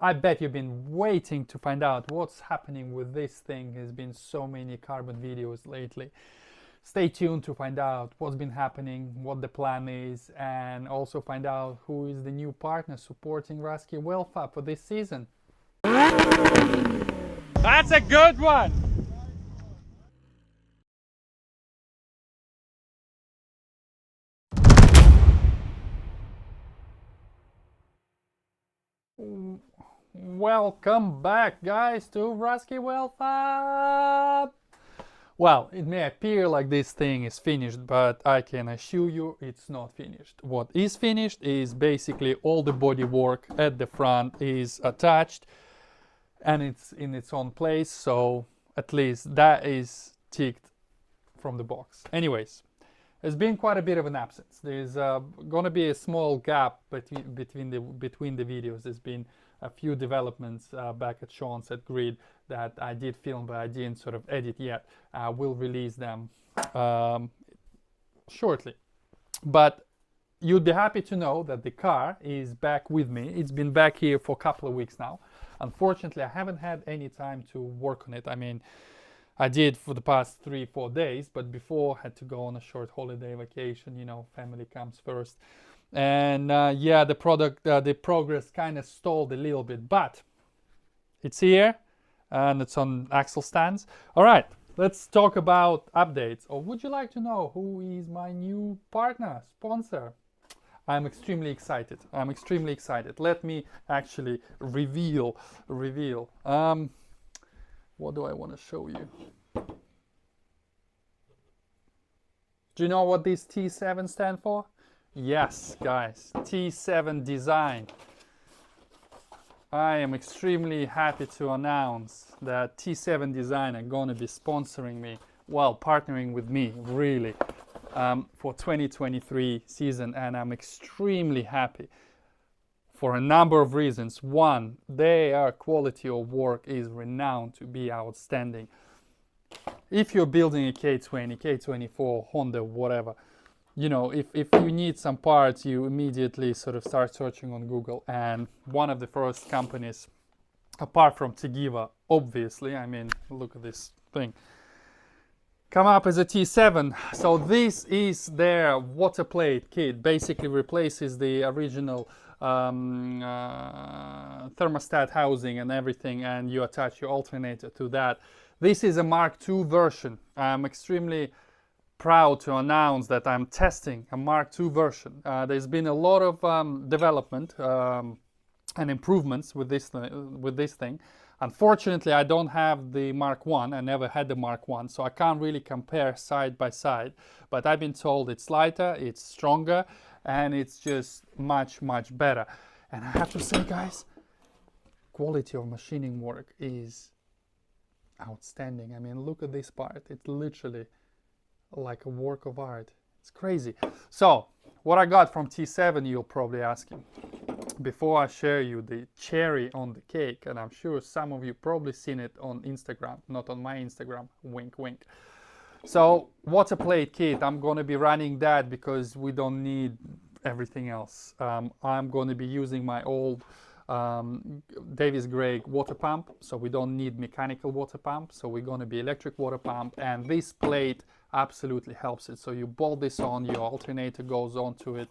I bet you've been waiting to find out what's happening with this thing. There's been so many carbon videos lately. Stay tuned to find out what's been happening, what the plan is, and also find out who is the new partner supporting RuskiWeldFab for this season. That's a good one! Welcome back, guys, to RuskiWeldFab! Well, it may appear like this thing is finished, but I can assure you it's not finished. What is finished is basically all the body work at the front is attached and it's in its own place, so at least that is ticked from the box. Anyways, there's been quite a bit of an absence. There's gonna be a small gap between the videos. There's been a few developments back at Sean's at Grid that I did film, but I didn't sort of edit yet. We'll release them shortly. But you'd be happy to know that the car is back with me. It's been back here for a couple of weeks now. Unfortunately, I haven't had any time to work on it. I mean, I did for the past 3-4 days, but before I had to go on a short holiday vacation. You know, family comes first. And yeah, the progress kind of stalled a little bit, but it's here and it's on axle stands. All right, let's talk about updates. Or would you like to know who is my new partner, sponsor? I'm extremely excited. Let me actually reveal. What do I want to show you? Do you know what this T7 stand for? Yes, guys, T7 Design. I am extremely happy to announce that T7 Design are going to be sponsoring me, well, partnering with me, really, for 2023 season, and I'm extremely happy for a number of reasons. One, their quality of work is renowned to be outstanding. If you're building a K20, K24, Honda, whatever, you know, if you need some parts, you immediately sort of start searching on Google, and one of the first companies, apart from Tegiva, obviously, I mean, look at this thing, come up as a T7. So this is their water plate kit, basically replaces the original thermostat housing and everything, and you attach your alternator to that. This is a Mark II version. I'm extremely proud to announce that I'm testing a Mark II version. There's been a lot of development and improvements with this thing. Unfortunately, I don't have the Mark I. I never had the Mark I, so I can't really compare side by side. But I've been told it's lighter, it's stronger, and it's just much, much better. And I have to say, guys, quality of machining work is outstanding. I mean, look at this part. It's literally like a work of art. It's crazy. So what I got from T7, you'll probably asking, before I share you the cherry on the cake, and I'm sure some of you probably seen it on Instagram, not on my Instagram, wink wink. So water plate kit, I'm going to be running that because we don't need everything else. I'm going to be using my old Davis Gray water pump, so we don't need mechanical water pump, so we're going to be electric water pump, and this plate absolutely helps it. So you bolt this on, your alternator goes onto it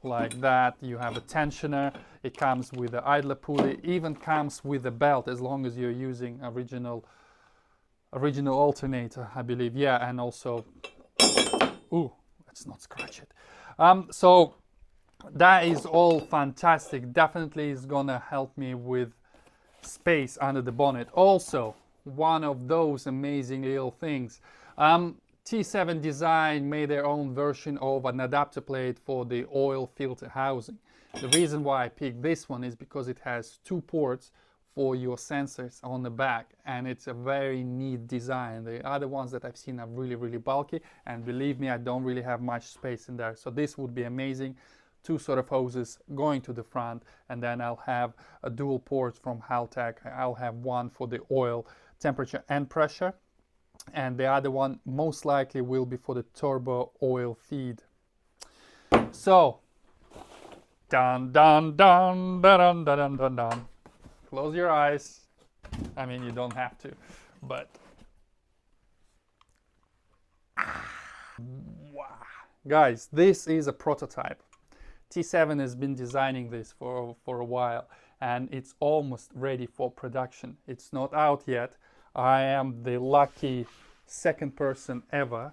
like that. You have a tensioner, it comes with the idler pulley, even comes with a belt as long as you're using original alternator, I believe. Yeah, and also, ooh, let's not scratch it. So that is all fantastic. Definitely is gonna help me with space under the bonnet. Also, one of those amazing little things, T7 Design made their own version of an adapter plate for the oil filter housing. The reason why I picked this one is because it has 2 ports for your sensors on the back, and it's a very neat design. The other ones that I've seen are really bulky, and believe me, I don't really have much space in there. So this would be amazing. 2 sort of hoses going to the front, and then I'll have a dual port from Haltech. I'll have one for the oil temperature and pressure, and the other one most likely will be for the turbo oil feed. So Dun dun dun dun dun dun dun dun. Close your eyes. I mean, you don't have to, but wow. Guys, this is a prototype. T7 has been designing this for a while, and it's almost ready for production. It's not out yet. I am the lucky second person ever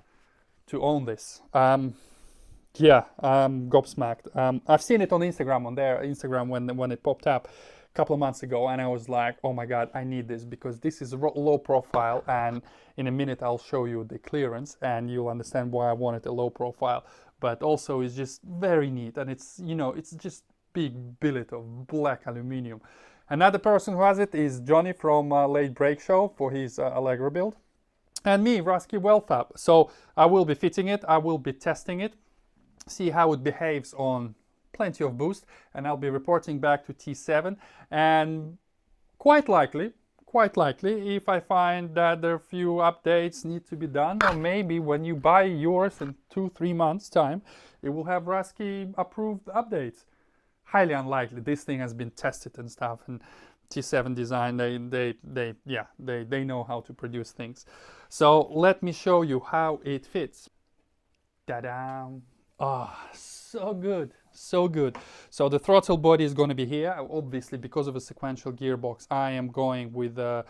to own this. Yeah, I'm gobsmacked. I've seen it on Instagram, on their Instagram when it popped up a couple of months ago, and I was like, oh my god, I need this, because this is low profile, and in a minute I'll show you the clearance and you'll understand why I wanted a low profile. But also it's just very neat, and it's, you know, it's just big billet of black aluminium. Another person who has it is Johnny from Late Break Show for his Allegro build, and me, RuskiWeldFab. So I will be fitting it, I will be testing it, see how it behaves on plenty of boost, and I'll be reporting back to T7. And quite likely, if I find that there are a few updates need to be done, or maybe when you buy yours in 2-3 months time, it will have Rusky approved updates. Highly unlikely. This thing has been tested and stuff, and T7 Design, they know how to produce things. So let me show you how it fits. Ta-da! Ah, so good, so good. So the throttle body is going to be here. Obviously, because of a sequential gearbox, I am going with a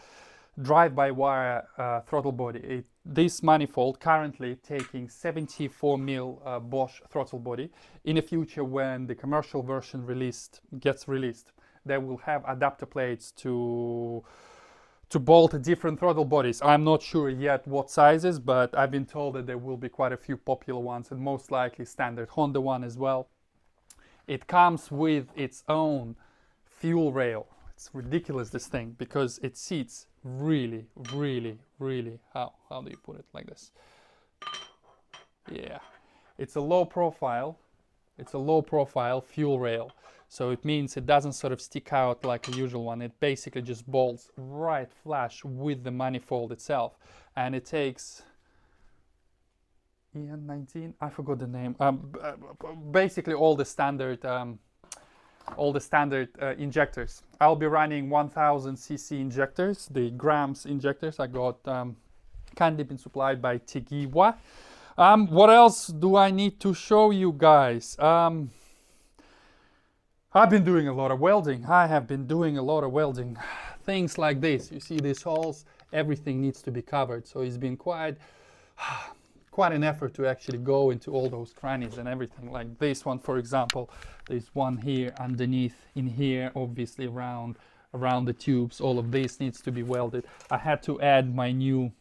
drive-by-wire throttle body. This manifold currently taking 74mm Bosch throttle body. In the future, when the commercial version gets released, they will have adapter plates to bolt different throttle bodies. I'm not sure yet what sizes, but I've been told that there will be quite a few popular ones, and most likely standard Honda one as well. It comes with its own fuel rail. It's ridiculous, this thing, because it seats really, really, really, how do you put it, like this? Yeah, it's a low profile fuel rail. So it means it doesn't sort of stick out like a usual one. It basically just bolts right flush with the manifold itself. And it takes EN19, I forgot the name. Basically all the standard injectors. I'll be running 1000cc injectors, the grams injectors. I got kindly been supplied by Tegiwa. What else do I need to show you guys? I've been doing a lot of welding. I have been doing a lot of welding. Things like this. You see these holes, everything needs to be covered. So it's been quite an effort to actually go into all those crannies and everything. Like this one, for example, there's one here underneath, in here, obviously around the tubes. All of this needs to be welded. I had to add my new...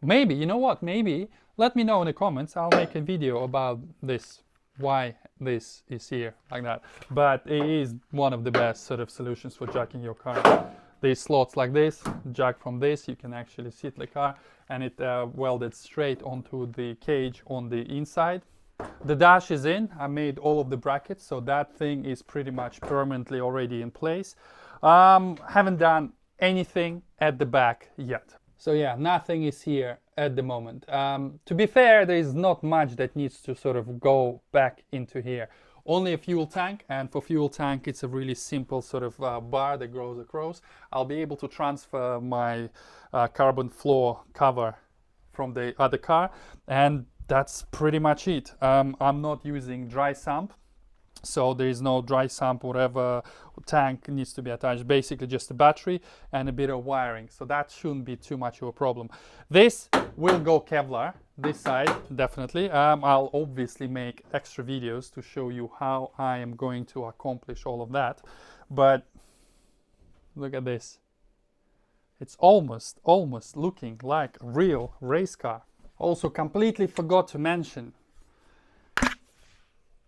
Maybe, you know what, maybe, let me know in the comments. I'll make a video about this, why this is here like that. But it is one of the best sort of solutions for jacking your car. These slots like this, jack from this, you can actually sit the car, and it welded straight onto the cage on the inside. The dash is in. I made all of the brackets, so that thing is pretty much permanently already in place. Haven't done anything at the back yet. So yeah, nothing is here at the moment. To be fair, there is not much that needs to sort of go back into here. Only a fuel tank, and for fuel tank it's a really simple sort of bar that goes across. I'll be able to transfer my carbon floor cover from the other car, and that's pretty much it. I'm not using dry sump, so there is no dry sump, whatever tank needs to be attached. Basically just a battery and a bit of wiring, so that shouldn't be too much of a problem. This will go Kevlar, this side definitely. I'll obviously make extra videos to show you how I am going to accomplish all of that, but look at this. It's almost looking like a real race car. Also completely forgot to mention,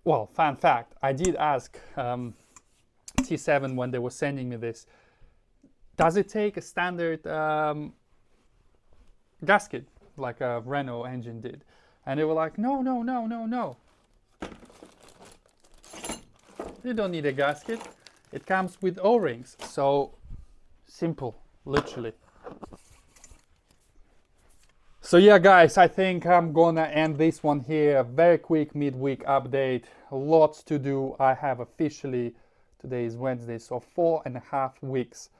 well, fun fact, I did ask T7 when they were sending me this, does it take a standard gasket like a Renault engine did? And they were like, no. You don't need a gasket. It comes with O-rings. So simple, literally. So yeah, guys, I think I'm gonna end this one here. Very quick midweek update. Lots to do. I have officially, today is Wednesday, so 4.5 weeks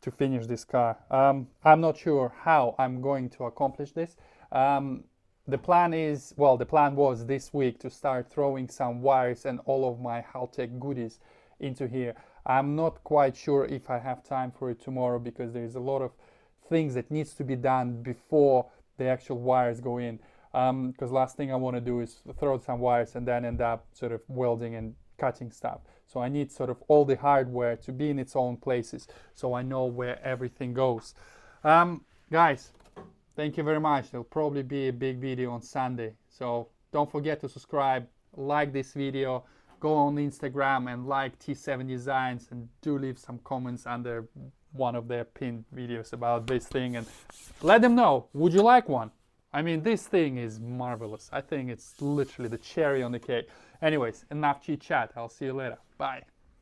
to finish this car. I'm not sure how I'm going to accomplish this. The plan is, well, the plan was this week to start throwing some wires and all of my Haltech goodies into here. I'm not quite sure if I have time for it tomorrow because there's a lot of things that needs to be done before the actual wires go in. Because last thing I want to do is throw some wires and then end up sort of welding and cutting stuff. So I need sort of all the hardware to be in its own places so I know where everything goes. Guys, thank you very much. There'll probably be a big video on Sunday. So don't forget to subscribe, like this video, go on Instagram and like T7 Designs, and do leave some comments under one of their pinned videos about this thing and let them know, would you like one? I mean, this thing is marvelous. I think it's literally the cherry on the cake. Anyways, enough chit chat. I'll see you later. Bye.